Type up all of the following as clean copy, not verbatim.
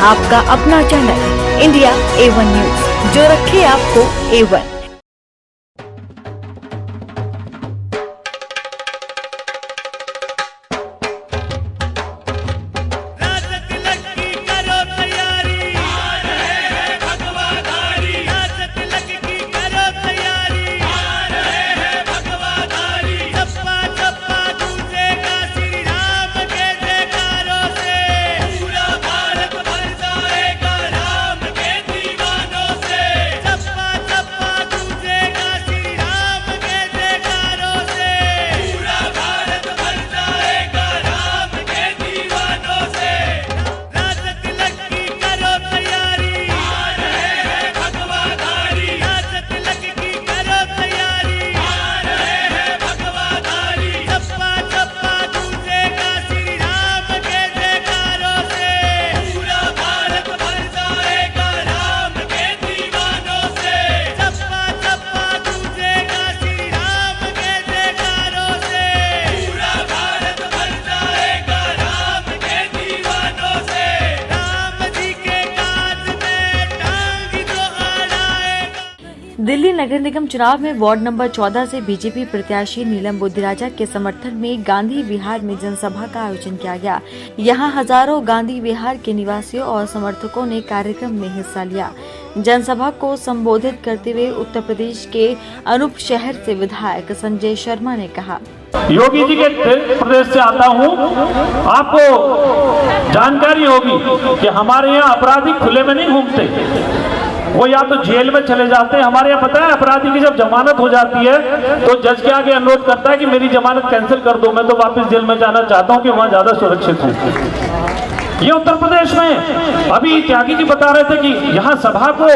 आपका अपना channel India A1 news, जो रखे आपको A1। दिल्ली नगर निगम चुनाव में वार्ड नंबर 14 से बीजेपी प्रत्याशी नीलम बुद्धिराजा के समर्थन में गांधी विहार में जनसभा का आयोजन किया गया। यहां हजारों गांधी विहार के निवासियों और समर्थकों ने कार्यक्रम में हिस्सा लिया। जनसभा को संबोधित करते हुए उत्तर प्रदेश के अनूप शहर से विधायक संजय शर्मा ने कहा, योगी जी के प्रदेश से आता हूं, आपको जानकारी होगी कि हमारे यहाँ अपराधी खुले में नहीं घूमते, वो या तो जेल में चले जाते हैं। हमारे यहाँ पता है, अपराधी की जब जमानत हो जाती है तो जज के आगे अनुरोध करता है कि मेरी जमानत कैंसिल कर दो, मैं तो वापस जेल में जाना चाहता हूँ कि वहां ज्यादा सुरक्षित हूँ। ये उत्तर प्रदेश में अभी त्यागी जी बता रहे थे कि यहाँ सभा को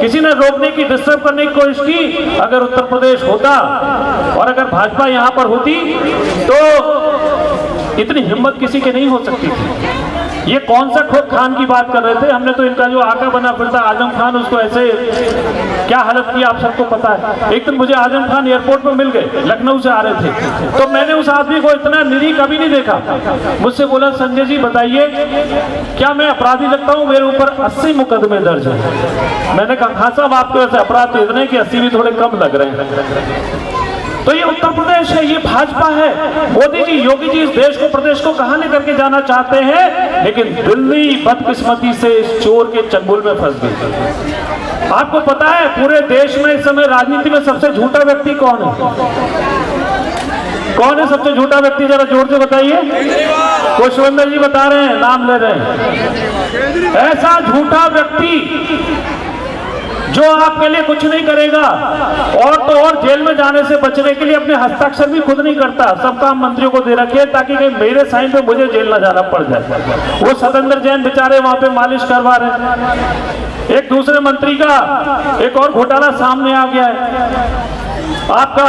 किसी ने रोकने की, डिस्टर्ब करने की कोशिश की। अगर उत्तर प्रदेश होता और अगर भाजपा यहाँ पर होती तो इतनी हिम्मत किसी की नहीं हो सकती थी। ये कौन सा खोख खान की बात कर रहे थे? हमने तो इनका जो आका बना फिरता आजम खान, उसको ऐसे क्या हालत की आप सबको पता है। एक दिन मुझे आजम खान एयरपोर्ट पर मिल गए, लखनऊ से आ रहे थे, तो मैंने उस आदमी को इतना निरीह कभी नहीं देखा। मुझसे बोला, संजय जी बताइए क्या मैं अपराधी लगता हूँ? मेरे ऊपर 80 मुकदमे दर्ज है। मैंने कहा, हाँ साहब आपके वैसे अपराध तो इतने कि 80 भी थोड़े कम लग रहे हैं। तो ये उत्तर प्रदेश है, ये भाजपा है। मोदी जी, योगी जी इस देश को, प्रदेश को कहां लेकर के जाना चाहते हैं, लेकिन दिल्ली बदकिस्मती से इस चोर के चंगुल में फंस गई। आपको पता है पूरे देश में इस समय राजनीति में सबसे झूठा व्यक्ति कौन है? कौन है सबसे झूठा व्यक्ति? जरा जोर से बताइए। कुशवंदर जी बता रहे हैं, नाम ले रहे हैं। ऐसा झूठा व्यक्ति जो आपके लिए कुछ नहीं करेगा, और तो और जेल में जाने से बचने के लिए अपने हस्ताक्षर भी खुद नहीं करता, सब काम मंत्रियों को दे रखे ताकि कहीं मेरे साइन पे मुझे जेल न जाना पड़ जाए। वो सतेंद्र जैन बेचारे वहां पे मालिश करवा रहे। एक दूसरे मंत्री का एक और घोटाला सामने आ गया है, आपका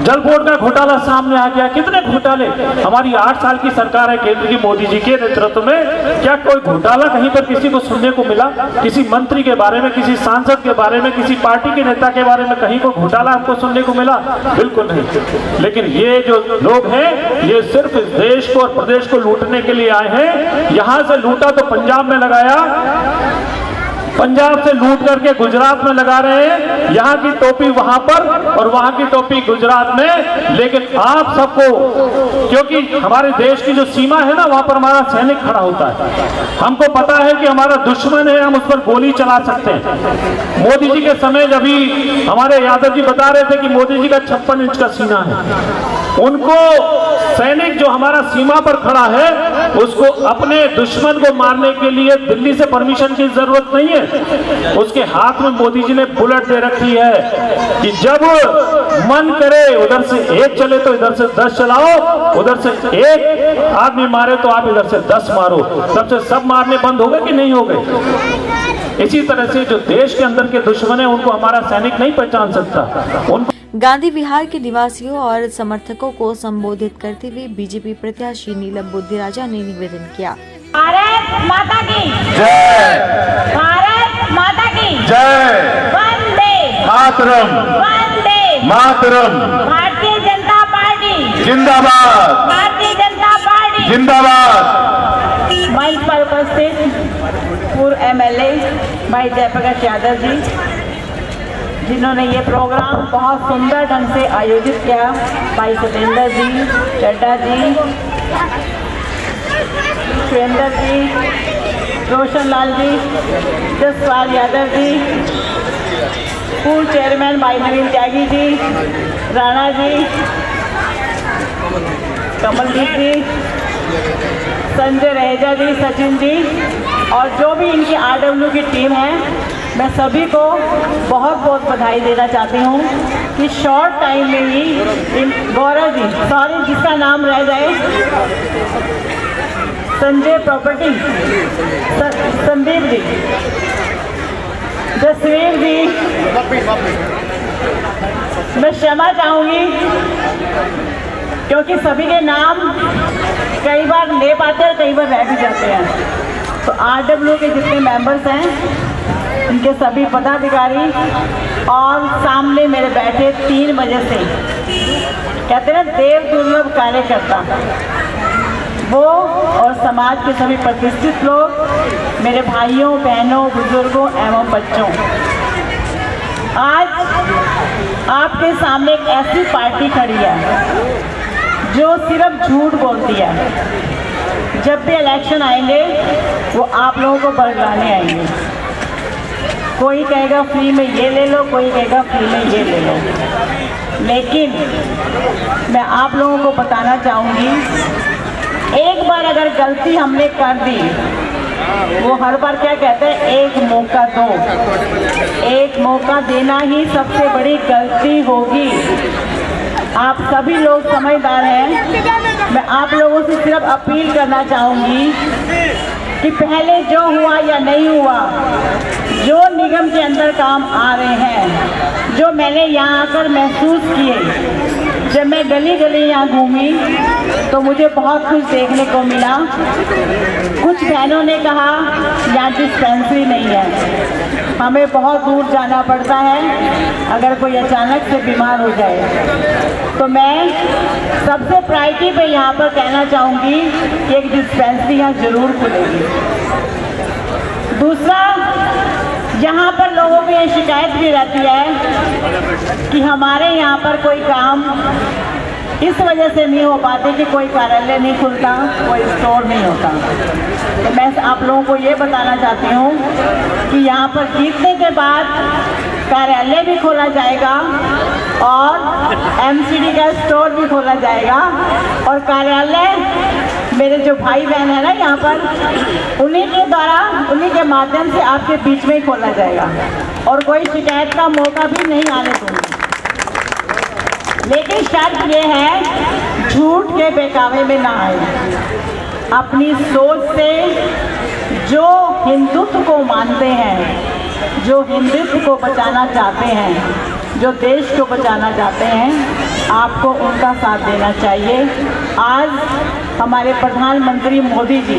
जल बोर्ड का घोटाला सामने आ गया। कितने घोटाले? हमारी 8 साल की सरकार है केंद्र की, मोदी जी के नेतृत्व में। क्या कोई घोटाला कहीं पर किसी को सुनने को मिला? किसी मंत्री के बारे में, किसी सांसद के बारे में, किसी पार्टी के नेता के बारे में कहीं कोई घोटाला हमको सुनने को मिला? बिल्कुल नहीं। लेकिन ये जो लोग हैं, ये सिर्फ इस देश को और प्रदेश को लूटने के लिए आए हैं। यहां से लूटा तो पंजाब में लगाया, पंजाब से लूट करके गुजरात में लगा रहे हैं। यहाँ की टोपी वहां पर और वहां की टोपी गुजरात में। लेकिन आप सबको, क्योंकि हमारे देश की जो सीमा है ना, वहां पर हमारा सैनिक खड़ा होता है। हमको पता है कि हमारा दुश्मन है, हम उस पर गोली चला सकते हैं। मोदी जी के समय जब भी हमारे यादव जी बता रहे थे कि मोदी जी का 56 इंच का सीना है, उनको सैनिक जो हमारा सीमा पर खड़ा है, उसको अपने दुश्मन को मारने के लिए दिल्ली से परमिशन की जरूरत नहीं है। उसके हाथ में मोदी जी ने बुलेट दे रखी है कि जब मन करे उधर से एक चले तो इधर से 10 चलाओ, उधर से एक आदमी मारे तो आप इधर से 10 मारो। तब से सब मारने बंद हो गए कि नहीं हो गए? इसी तरह से जो देश के अंदर के दुश्मन है, उनको हमारा सैनिक नहीं पहचान सकता। उनको गांधी विहार के निवासियों और समर्थकों को संबोधित करते हुए बीजेपी प्रत्याशी नीलम बुद्धिराजा ने निवेदन किया, भारत माता की जय, भारत माता की जय, वंदे मातरम, वंदे मातरम, भारतीय जनता पार्टी जिंदाबाद, भारतीय जनता पार्टी जिंदाबाद। मंच पर उपस्थित MLA भाई जयप्रकाश यादव जी, जिन्होंने ये प्रोग्राम बहुत सुंदर ढंग से आयोजित किया, भाई सतेंद्र जी, चड्डा जी, सुरेंद्र जी, रोशन लाल जी, जसपाल यादव जी, पूर्व चेयरमैन भाई नवीन त्यागी जी, राणा जी, कमलजीत जी, संजय रहेजा जी, सचिन जी, और जो भी इनकी RW की टीम है, मैं सभी को बहुत बहुत बधाई देना चाहती हूँ कि शॉर्ट टाइम में ही इन गौरव जी, सॉरी जिसका नाम रह जाए, संजय प्रॉपर्टी, संदीप जी, जसवीर जी, मैं क्षमा चाहूँगी क्योंकि सभी के नाम कई बार ले पाते हैं, कई बार रह भी जाते हैं। तो RW के जितने मेंबर्स हैं, उनके सभी पदाधिकारी और सामने मेरे बैठे 3 बजे से कहते हैं देव दुर्लभ कार्यकर्ता, वो और समाज के सभी प्रतिष्ठित लोग, मेरे भाइयों बहनों बुजुर्गों एवं बच्चों, आज आपके सामने एक ऐसी पार्टी खड़ी है जो सिर्फ झूठ बोलती है। जब भी इलेक्शन आएंगे वो आप लोगों को बरगलाने आएंगे। कोई कहेगा फ्री में ये ले लो, कोई कहेगा फ्री में ये ले लो, लेकिन मैं आप लोगों को बताना चाहूँगी, एक बार अगर गलती हमने कर दी, वो हर बार क्या कहते हैं, एक मौका दो, एक मौका देना ही सबसे बड़ी गलती होगी। आप सभी लोग समझदार हैं, मैं आप लोगों से सिर्फ अपील करना चाहूँगी कि पहले जो हुआ या नहीं हुआ, जो निगम के अंदर काम आ रहे हैं, जो मैंने यहाँ आकर महसूस किए, जब मैं गली गली यहाँ घूमी तो मुझे बहुत कुछ देखने को मिला। कुछ बहनों ने कहा यहाँ डिस्पेंसरी नहीं है, हमें बहुत दूर जाना पड़ता है अगर कोई अचानक से बीमार हो जाए। तो मैं सबसे प्रायोरिटी पे यहाँ पर कहना चाहूँगी कि एक डिस्पेंसरी यहाँ ज़रूर खुलेगी। दूसरा, यहाँ पर लोगों को ये शिकायत भी रहती है कि हमारे यहाँ पर कोई काम इस वजह से नहीं हो पाते कि कोई कार्यालय नहीं खुलता, कोई स्टोर नहीं होता। तो मैं आप लोगों को ये बताना चाहती हूँ कि यहाँ पर जीतने के बाद कार्यालय भी खोला जाएगा और MCD का स्टोर भी खोला जाएगा, और कार्यालय मेरे जो भाई बहन है ना यहाँ पर, उन्हीं के द्वारा, उन्हीं के माध्यम से आपके बीच में ही खोला जाएगा, और कोई शिकायत का मौका भी नहीं आने दूँगी। लेकिन शर्त ये है, झूठ के बहकावे में ना आए। अपनी सोच से जो हिंदुत्व को मानते हैं, जो हिंदुत्व को बचाना चाहते हैं, जो देश को बचाना चाहते हैं, आपको उनका साथ देना चाहिए। आज हमारे प्रधानमंत्री मोदी जी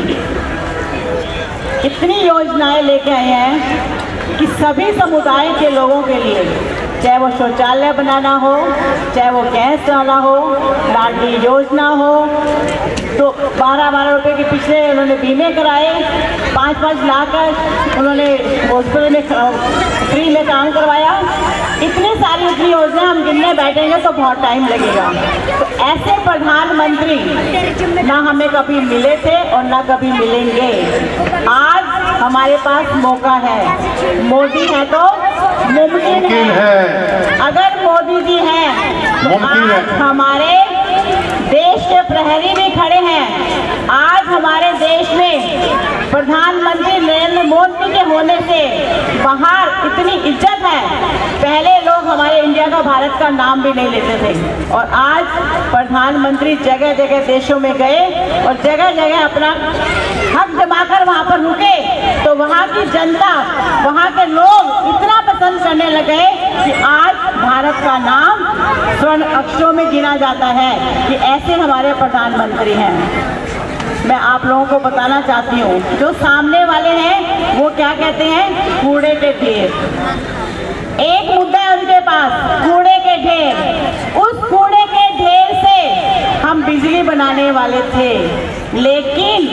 इतनी योजनाएं लेके आए हैं कि सभी समुदाय के लोगों के लिए, चाहे वो शौचालय बनाना हो, चाहे वो गैस वाला हो, लाडली योजना हो, तो 12-12 रुपए के पिछले उन्होंने बीमे कराए, 5-5 लाख उन्होंने हॉस्पिटल में फ्री में काम करवाया। इतनी सारी इतनी योजना हम गिनने बैठेंगे तो बहुत टाइम लगेगा। तो ऐसे प्रधानमंत्री ना हमें कभी मिले थे और ना कभी मिलेंगे। आज हमारे पास मौका है, मोदी है तो मुमकिन है। अगर मोदी जी हैं तो आज हमारे देश के प्रहरी भी खड़े हैं। आज हमारे देश में प्रधानमंत्री नरेंद्र मोदी के होने से बाहर इतनी इज्जत है। पहले लोग हमारे इंडिया का, भारत का नाम भी नहीं लेते थे, और आज प्रधानमंत्री जगह जगह देशों में गए और जगह जगह अपना हक जमाकर वहाँ पर रुके, तो वहाँ की जनता, वहाँ के लोग इतना पसंद करने लगे कि आज भारत का नाम स्वर्ण अक्षरों में गिना जाता है कि ऐसे हमारे प्रधानमंत्री हैं। मैं आप लोगों को बताना चाहती हूँ, जो सामने वाले हैं वो क्या कहते हैं, कूड़े के ढेर। एक मुद्दा है उनके पास, कूड़े के ढेर। उस कूड़े के ढेर से हम बिजली बनाने वाले थे, लेकिन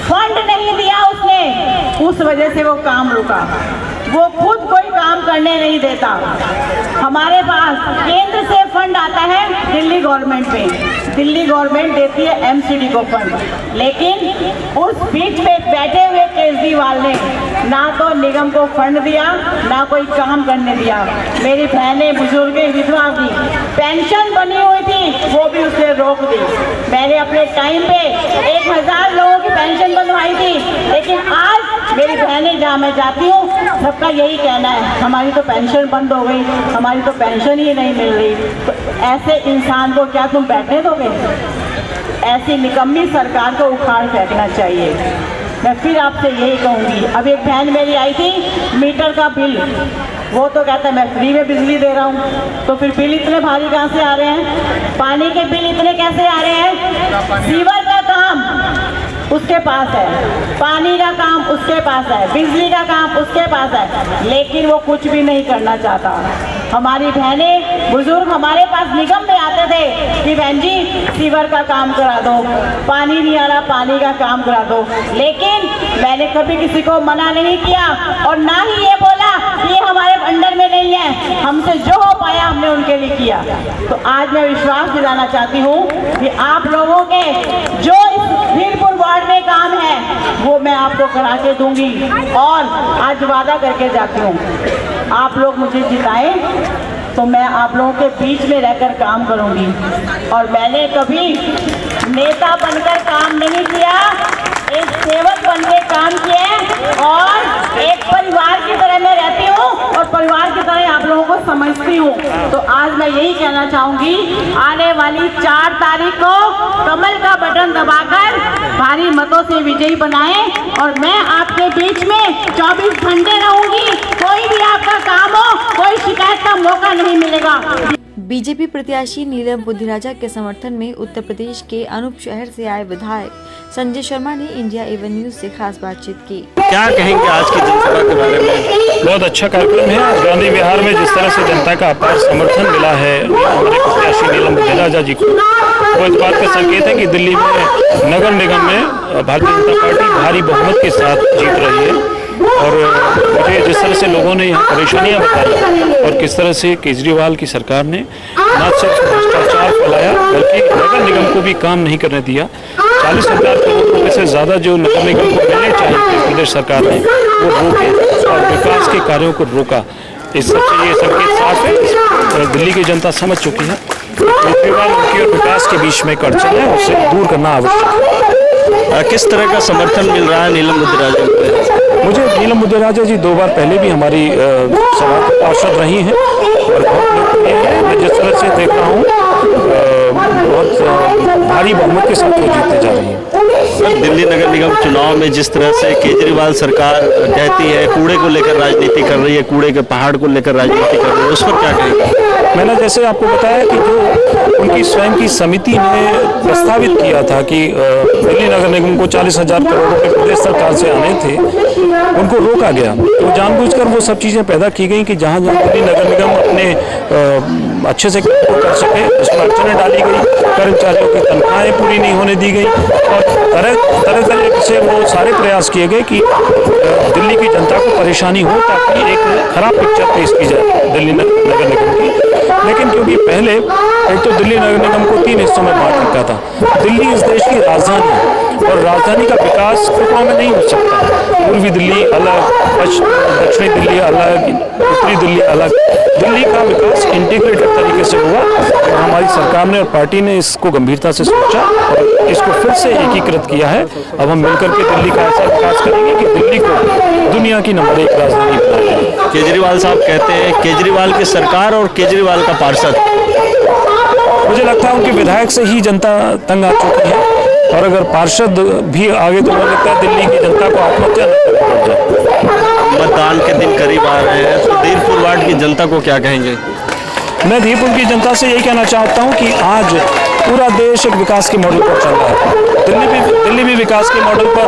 फंड नहीं दिया उसने। उस वजह से वो काम रुका। वो खुद कोई काम करने नहीं देता। हमारे पास केंद्र से फंड आता है दिल्ली गवर्नमेंट में, दिल्ली गवर्नमेंट देती है एमसीडी को फंड, लेकिन उस बीच में बैठे हुए केजरीवाल ने ना तो निगम को फंड दिया, ना कोई काम करने दिया। मेरी बहनें, बुजुर्ग, विधवा की पेंशन बनी हुई थी, वो भी उसने रोक दी। मैंने अपने टाइम पे 1000 लोगों की पेंशन बनवाई थी, लेकिन आज मेरी बहनें जहाँ मैं जाती हूँ सबका यही कहना है, हमारी तो पेंशन बंद हो गई, हमारी तो पेंशन ही नहीं मिल रही। तो ऐसे इंसान को क्या तुम बैठने दोगे? ऐसी निकम्मी सरकार को उखाड़ फेंकना चाहिए। मैं फिर आपसे यही कहूँगी। अब एक बहन मेरी आई थी, मीटर का बिल, वो तो कहता है मैं फ्री में बिजली दे रहा हूँ, तो फिर बिल इतने भारी कहाँ से आ रहे हैं? पानी के बिल इतने कैसे आ रहे हैं? सीवर का काम उसके पास है, पानी का काम उसके पास है, बिजली का काम उसके पास है, लेकिन वो कुछ भी नहीं करना चाहता। हमारी बहनें, बुजुर्ग हमारे पास निगम में आते थे कि बहन जी सीवर का काम करा दो, पानी नहीं आ रहा, पानी का काम करा दो, लेकिन मैंने कभी किसी को मना नहीं किया और ना ही ये बोला कि ये हमारे अंडर में नहीं है। हमसे जो हो पाया हमने उनके लिए किया। तो आज मैं विश्वास दिलाना चाहती हूँ कि आप लोगों के जो इस वीरपुर वार्ड में काम है वो मैं आपको करा के दूंगी, और आज वादा करके जाती हूँ, आप लोग मुझे जिताएं तो मैं आप लोगों के बीच में रहकर काम करूंगी। और मैंने कभी नेता बनकर काम नहीं किया, एक सेवक बनकर काम किया, और एक परिवार की तरह मैं रहती हूँ और परिवार की तरह आप लोगों को समझती हूँ। तो आज मैं यही कहना चाहूँगी, आने वाली 4 तारीख को कमल का बटन दबाकर भारी मतों से विजयी बनाएं, और मैं आपके बीच में 24 घंटे रहूंगी। कोई भी आपका काम हो, कोई शिकायत का मौका नहीं मिलेगा। बीजेपी प्रत्याशी नीलम बुद्धिराजा के समर्थन में उत्तर प्रदेश के अनूप शहर से आए विधायक संजय शर्मा ने इंडिया एवन न्यूज से खास बातचीत की। क्या कहेंगे आज की जनसभा के बारे में? बहुत अच्छा कार्यक्रम है। गांधी विहार में जिस तरह से जनता का अपार समर्थन मिला है हमारे प्रत्याशी नीलम बुद्धिराजा जी को, वो इस बात का संकेत है कि दिल्ली में नगर निगम में भारतीय जनता पार्टी भारी बहुमत के साथ जीत रही है। और मुझे जिस तरह से लोगों ने यहाँ परेशानियाँ बताई और किस तरह से केजरीवाल की सरकार ने न सिर्फ भ्रष्टाचार फैलाया बल्कि नगर निगम को भी काम नहीं करने दिया। 40,000 करोड़ रुपये से ज़्यादा जो नगर निगम को मिलने चाहिए उत्तर प्रदेश सरकार ने वो रोके और विकास के कार्यों को रोका। इस सबसे ये संकेत साफ है, दिल्ली की जनता समझ चुकी है। केजरीवाल उनकी और विकास के बीच में अड़चन है, उसे दूर करना आवश्यक है। किस तरह का समर्थन मिल रहा है नीलम बुद्धिराजा को? मुझे नीलम बुद्धिराजा जी 2 बार पहले भी हमारी सभा पार्षद रही हैं और बहुत लोकप्रिय है। मैं जिस तरह से देख रहा हूँ बहुत भारी बहुमत के साथ वो जीतते जा रही है। दिल्ली नगर निगम चुनाव में जिस तरह से केजरीवाल सरकार कहती है कूड़े को लेकर राजनीति कर रही है, कूड़े के पहाड़ को लेकर राजनीति कर रही है, उस पर क्या कहेंगे? मैंने जैसे आपको बताया कि जो उनकी स्वयं की समिति ने प्रस्तावित किया था कि दिल्ली नगर निगम को 40,000 करोड़ रुपए प्रदेश सरकार से आने थे, उनको रोका गया। तो जानबूझकर वो सब चीज़ें पैदा की गई कि जहाँ जहाँ दिल्ली नगर निगम अपने अच्छे से कर सके उसमें अड़चनें डाली गई, कर्मचारियों की तनख्वाहें पूरी नहीं होने दी गई और तरह से वो सारे प्रयास किए गए कि दिल्ली की जनता को परेशानी हो ताकि एक खराब पिक्चर पेश की जाए दिल्ली नगर निगम की। लेकिन क्योंकि पहले एक तो दिल्ली नगर निगम को 3 हिस्सों में बांट रखा था। दिल्ली इस देश की राजधानी है और राजधानी का विकास टुकड़ों में नहीं हो सकता। पूर्वी दिल्ली अलग, दक्षिणी दिल्ली अलग, उत्तरी दिल्ली अलग। दिल्ली का विकास इंटीग्रेटेड तरीके से हुआ और हमारी सरकार ने और पार्टी ने इसको गंभीरता से सोचा और इसको फिर से एकीकृत किया है। अब हम मिलकर के दिल्ली का ऐसा विकास करेंगे कि दिल्ली को दुनिया की नंबर 1 राजधानी बनाएंगे। केजरीवाल साहब कहते हैं केजरीवाल की सरकार और केजरीवाल का पार्षद, मुझे लगता है उनके विधायक से ही जनता तंग आ चुकी है और अगर पार्षद भी आगे तो मुझे लगता है दिल्ली की जनता को आत्महत्या न करनी पड़ जाए। मतदान के दिन करीब आ रहे हैं तो धीरपुर वार्ड की जनता को क्या कहेंगे? मैं धीरपुर की जनता से यही कहना चाहता हूँ कि आज पूरा देश एक विकास के मॉडल पर चल रहा है। दिल्ली भी विकास के मॉडल पर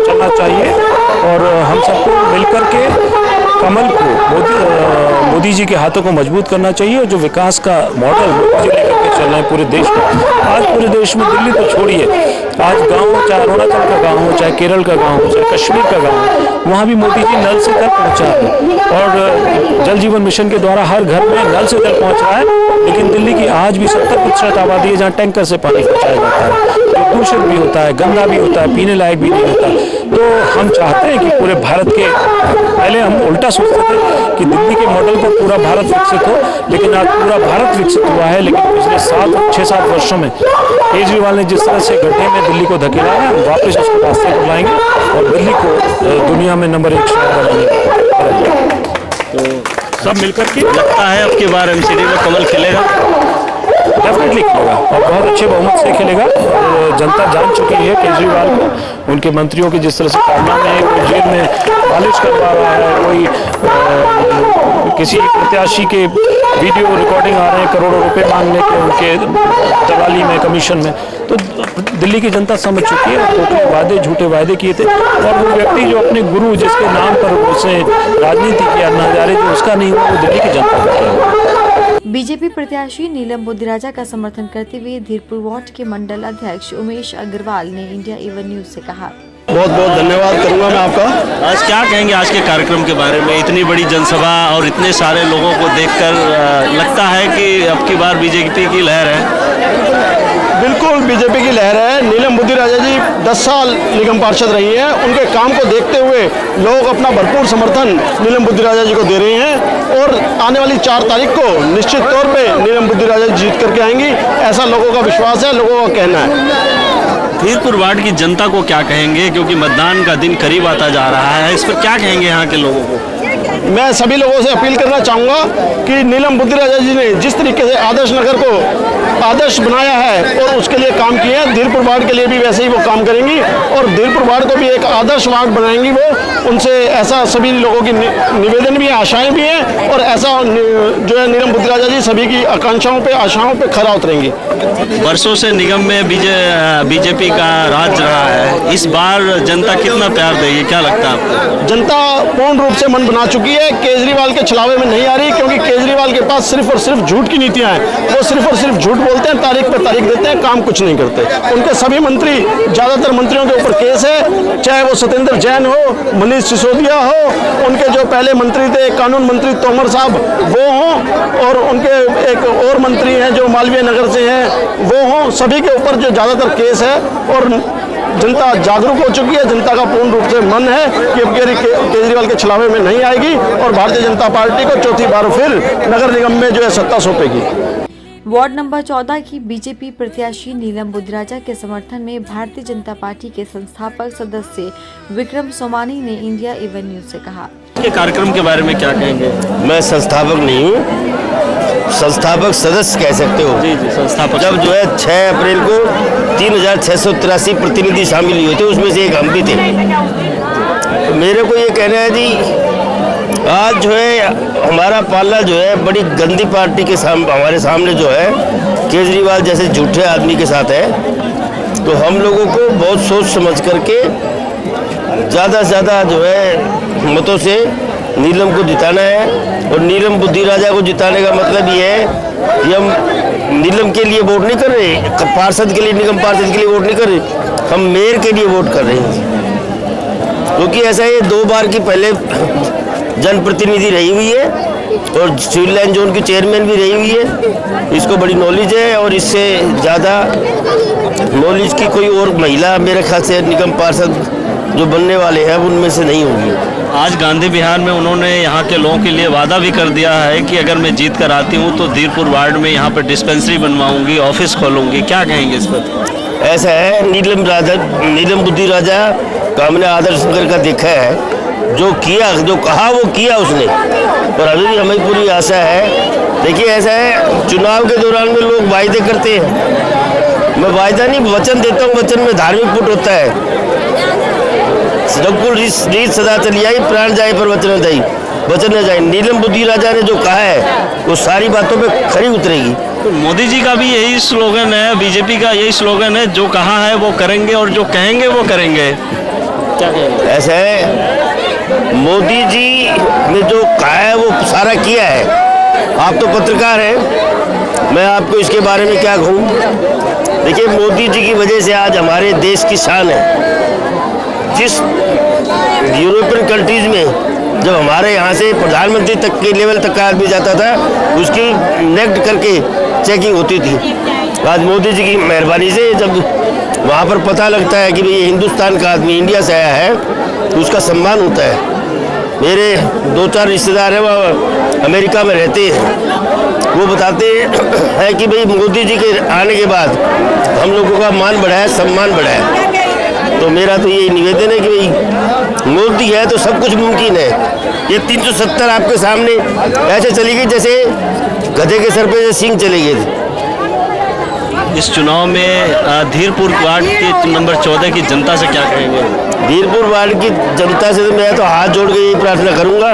चलना चाहिए और हम सबको मिलकर के कमल को मोदी जी के हाथों को मजबूत करना चाहिए और जो विकास का मॉडल मोदी जी लेकर के चल रहे हैं पूरे देश में। आज पूरे देश में दिल्ली तो छोड़िए, आज गाँव, चाहे अरुणाचल का गाँव हो, चाहे केरल का गाँव हो, चाहे कश्मीर का गाँव हो, वहाँ भी मोदी जी नल से जल पहुँचा है और जल जीवन मिशन के द्वारा हर घर में नल से जल पहुँच रहा है। लेकिन दिल्ली की आज भी 70% आबादी है जहाँ टैंकर से पानी पहुँचाया जाता है, जो दूषित भी होता है, गंदा भी होता है, पीने लायक भी नहीं होता। तो हम चाहते हैं कि पूरे भारत के, पहले हम उल्टा सोचते थे कि दिल्ली के मॉडल पर पूरा भारत विकसित हो, लेकिन आज पूरा भारत विकसित हुआ है। लेकिन पिछले 6-7 वर्षों में केजरीवाल ने जिस तरह से गड्ढे में दिल्ली को धकेला है, हम वापस उसको रास्ते पर लाएंगे और दिल्ली को दुनिया में नंबर 1 शहर बनाएंगे। तो सब मिलकर के लगता है अब की बार एमसीडी में कमल खिलेगा? डेफिनेटली खेलेगा और बहुत अच्छे बहुमत से खेलेगा। और जनता जान चुकी है केजरीवाल को, उनके मंत्रियों की जिस तरह से कारनामे हैं, कोई जेल में मालिश करवा रहा है, कोई किसी प्रत्याशी के वीडियो रिकॉर्डिंग आ रहे हैं करोड़ों रुपए मांगने के उनके दलाली में, कमीशन में। तो दिल्ली की जनता समझ चुकी है, खोखले वादे, झूठे वादे किए थे और वो व्यक्ति जो अपने गुरु जिसके नाम पर उसे राजनीति किया नजारे जो उसका नहीं हुआ, वो दिल्ली की जनता का किया। बीजेपी प्रत्याशी नीलम बुद्धिराजा का समर्थन करते हुए धीरपुर वार्ड के मंडल अध्यक्ष उमेश अग्रवाल ने इंडिया एवन न्यूज से कहा, बहुत बहुत धन्यवाद करूंगा मैं आपका। आज क्या कहेंगे आज के कार्यक्रम के बारे में? इतनी बड़ी जनसभा और इतने सारे लोगों को देखकर लगता है कि अब की बार बीजेपी की लहर है। बिल्कुल बीजेपी की लहर है। नीलम बुद्धिराजा जी 10 साल निगम पार्षद रही हैं। उनके काम को देखते हुए लोग अपना भरपूर समर्थन नीलम बुद्धिराजा जी को दे रहे हैं और आने वाली 4 तारीख को निश्चित तौर पे नीलम बुद्धिराजा जी जीत करके आएंगी, ऐसा लोगों का विश्वास है, लोगों का कहना है। धीरपुर वार्ड की जनता को क्या कहेंगे, क्योंकि मतदान का दिन करीब आता जा रहा है, इस पर क्या कहेंगे यहाँ के लोगों को? मैं सभी लोगों से अपील करना चाहूँगा कि नीलम बुद्धिराजा जी ने जिस तरीके से आदर्श नगर को आदर्श बनाया है और उसके लिए काम किए हैं, धीरपुर वार्ड के लिए भी वैसे ही वो काम करेंगी और धीरपुर वार्ड को भी एक आदर्श वार्ड बनाएंगी। वो उनसे ऐसा सभी लोगों की निवेदन भी है, आशाएं भी हैं और ऐसा जो है नीलम बुद्धिराजा जी सभी की आकांक्षाओं पे, आशाओं पे खरा उतरेंगी। वर्षों से निगम में बीजेपी का राज रहा है, इस बार जनता कितना प्यार देगी, क्या लगता है आपको? जनता पूर्ण रूप से मन बना चुकी है, केजरीवाल के छलावे में नहीं आ रही, क्योंकि केजरीवाल के पास सिर्फ और सिर्फ झूठ की नीतियां हैं। वो सिर्फ और सिर्फ झूठ बोलते हैं, तारीख पे तारीख देते हैं, काम कुछ नहीं करते। उनके सभी मंत्री, ज़्यादातर मंत्रियों के ऊपर केस है, चाहे वो सत्येंद्र जैन हो, मनीष सिसोदिया हो, उनके जो पहले मंत्री थे कानून मंत्री तोमर साहब वो हों और उनके एक और मंत्री हैं जो मालवीय नगर से हैं वो हों, सभी के ऊपर जो ज़्यादातर केस है और जनता जागरूक हो चुकी है। जनता का पूर्ण रूप से मन है कि अब केजरीवाल के छलावे में नहीं आएगी और भारतीय जनता पार्टी को चौथी बार फिर नगर निगम में जो है सत्ता सौंपेगी। वार्ड नंबर 14 की बीजेपी प्रत्याशी नीलम बुद्धिराजा के समर्थन में भारतीय जनता पार्टी के संस्थापक सदस्य विक्रम सोमानी ने इंडिया एवन न्यूज से कहा, ये कार्यक्रम के बारे में क्या कहेंगे? मैं संस्थापक नहीं हूँ, संस्थापक सदस्य कह सकते हो। जी संस्थापक। जब जो है 6 अप्रैल को 3683 प्रतिनिधि शामिल हुए थे, उसमें से एक हम भी थे। तो मेरे को ये कहना है जी, आज जो है हमारा पाला जो है बड़ी गंदी पार्टी के हमारे सामने जो है केजरीवाल जैसे झूठे आदमी के साथ है। तो हम लोगों को बहुत सोच समझ करके ज़्यादा से ज़्यादा जो है मतों से नीलम को जिताना है और नीलम बुद्धिराजा को जिताने का मतलब ये है कि हम नीलम के लिए वोट नहीं कर रहे, पार्षद के लिए, निगम पार्षद के लिए वोट नहीं कर रहे, हम मेयर के लिए वोट कर रहे हैं। क्योंकि ऐसा है 2 बार की पहले जनप्रतिनिधि रही हुई है और सिविल लाइन जोन की चेयरमैन भी रही हुई है, इसको बड़ी नॉलेज है और इससे ज़्यादा नॉलेज की कोई और महिला मेरे ख्याल से निगम पार्षद जो बनने वाले हैं उनमें से नहीं होगी। आज गांधी विहार में उन्होंने यहाँ के लोगों के लिए वादा भी कर दिया है कि अगर मैं जीत कर आती हूँ तो धीरपुर वार्ड में यहाँ पर डिस्पेंसरी बनवाऊंगी, ऑफिस खोलूंगी, क्या कहेंगे इस पर? ऐसा है, नीलम बुद्धिराजा का हमने आदर्श नगर का देखा है, जो किया, जो कहा वो किया उसने और अभी भी हमें पूरी आशा है। देखिए ऐसा है, चुनाव के दौरान में लोग वायदे करते हैं, मैं वायदा नहीं वचन देता हूँ, वचन में धार्मिक पुट होता है। रीत सदा चली आई, प्राण जाए पर वचन जाई, वचन न जाए। नीलम बुद्धिराजा ने जो कहा है वो सारी बातों पे खरी उतरेगी। तो मोदी जी का भी यही स्लोगन है, बीजेपी का यही स्लोगन है, जो कहा है वो करेंगे और जो कहेंगे वो करेंगे, क्या कहेंगे? ऐसा है, मोदी जी ने जो कहा है वो सारा किया है। आप तो पत्रकार हैं, मैं आपको इसके बारे में क्या कहूँ। देखिए, मोदी जी की वजह से आज हमारे देश की शान है। जिस यूरोपियन कंट्रीज में जब हमारे यहाँ से प्रधानमंत्री तक के लेवल तक का आदमी जाता था, उसकी नेक्ट करके चेकिंग होती थी। आज मोदी जी की मेहरबानी से जब वहाँ पर पता लगता है कि भाई ये हिंदुस्तान का आदमी इंडिया से आया है, तो उसका सम्मान होता है। मेरे 2-4 रिश्तेदार हैं, वो अमेरिका में रहते हैं, वो बताते हैं कि भाई मोदी जी के आने के बाद हम लोगों का मान बढ़ा है, सम्मान बढ़ा है। तो मेरा तो ये निवेदन है कि भाई मोदी है तो सब कुछ मुमकिन है। ये 370 आपके सामने ऐसे चली गई जैसे गधे के सर पे सिंह चले गए थे। इस चुनाव में धीरपुर वार्ड के नंबर 14 की जनता से क्या कहेंगे? धीरपुर वार्ड की जनता से तो मैं तो हाथ जोड़ के यही प्रार्थना करूंगा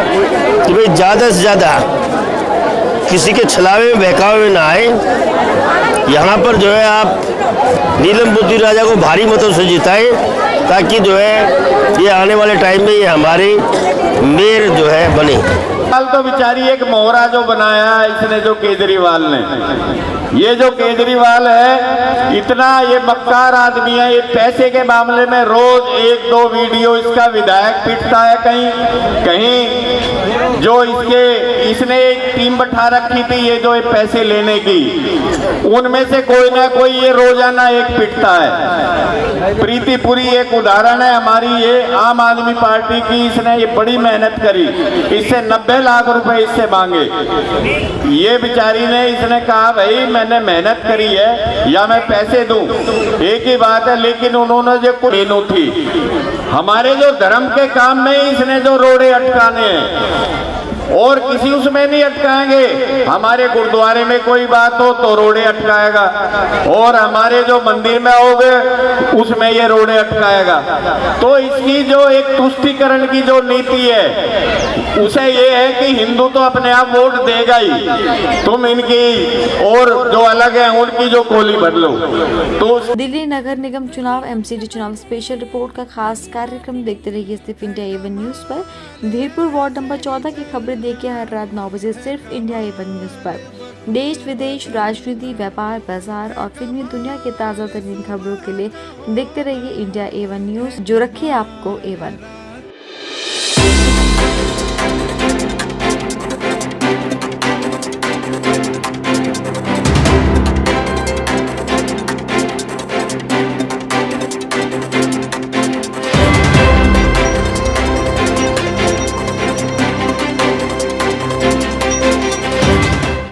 कि भाई ज़्यादा से ज़्यादा किसी के छलावे में बहकावे में ना आए। यहाँ पर जो है आप नीलम बुद्धि राजा को भारी मतों से जिताएं, ताकि जो है ये आने वाले टाइम में ये हमारे मेयर जो है बने। तो बेचारी एक मोहरा जो बनाया इसने, जो केजरीवाल ने, ये जो केजरीवाल है इतना ये मक्कार आदमी है। ये पैसे के मामले में रोज 1-2 वीडियो इसका विधायक पिटता है कहीं कहीं। जो इसने एक टीम बैठा रखी थी ये जो पैसे लेने की, उनमें से कोई ना कोई ये रोजाना एक पिटता है। प्रीतिपुरी एक उदाहरण है हमारी, ये आम आदमी पार्टी की, इसने ये बड़ी मेहनत करी, इससे 90 लाख रुपए इससे मांगे। ये बेचारी ने, इसने कहा भाई मैंने मेहनत करी है या मैं पैसे दूं, एक ही बात है। लेकिन उन्होंने जो कुरेनु थी हमारे जो धर्म के काम में इसने जो रोड़े अटकाने हैं, और किसी उसमें नहीं अटकाएंगे। हमारे गुरुद्वारे में कोई बात हो तो रोड़े अटकाएगा, और हमारे जो मंदिर में होगे उसमें ये रोड़े अटकाएगा। तो इसकी जो एक तुष्टीकरण की जो नीति है, उसे ये है कि हिंदू तो अपने आप वोट देगा ही, तुम इनकी और जो अलग है उनकी जो खोली बदलो। तो दिल्ली नगर निगम चुनाव एमसीडी चुनाव स्पेशल रिपोर्ट का खास कार्यक्रम देखते रहिए सिर्फ इंडिया A1 न्यूज पर। धीरपुर वार्ड नंबर 14 की खबरें देखिए हर रात 9 बजे सिर्फ इंडिया A1 न्यूज पर। देश विदेश, राजनीति, व्यापार, बाजार और फिल्मी दुनिया के ताज़ा तरीन खबरों के लिए देखते रहिए इंडिया A1 न्यूज, जो रखे आपको A1।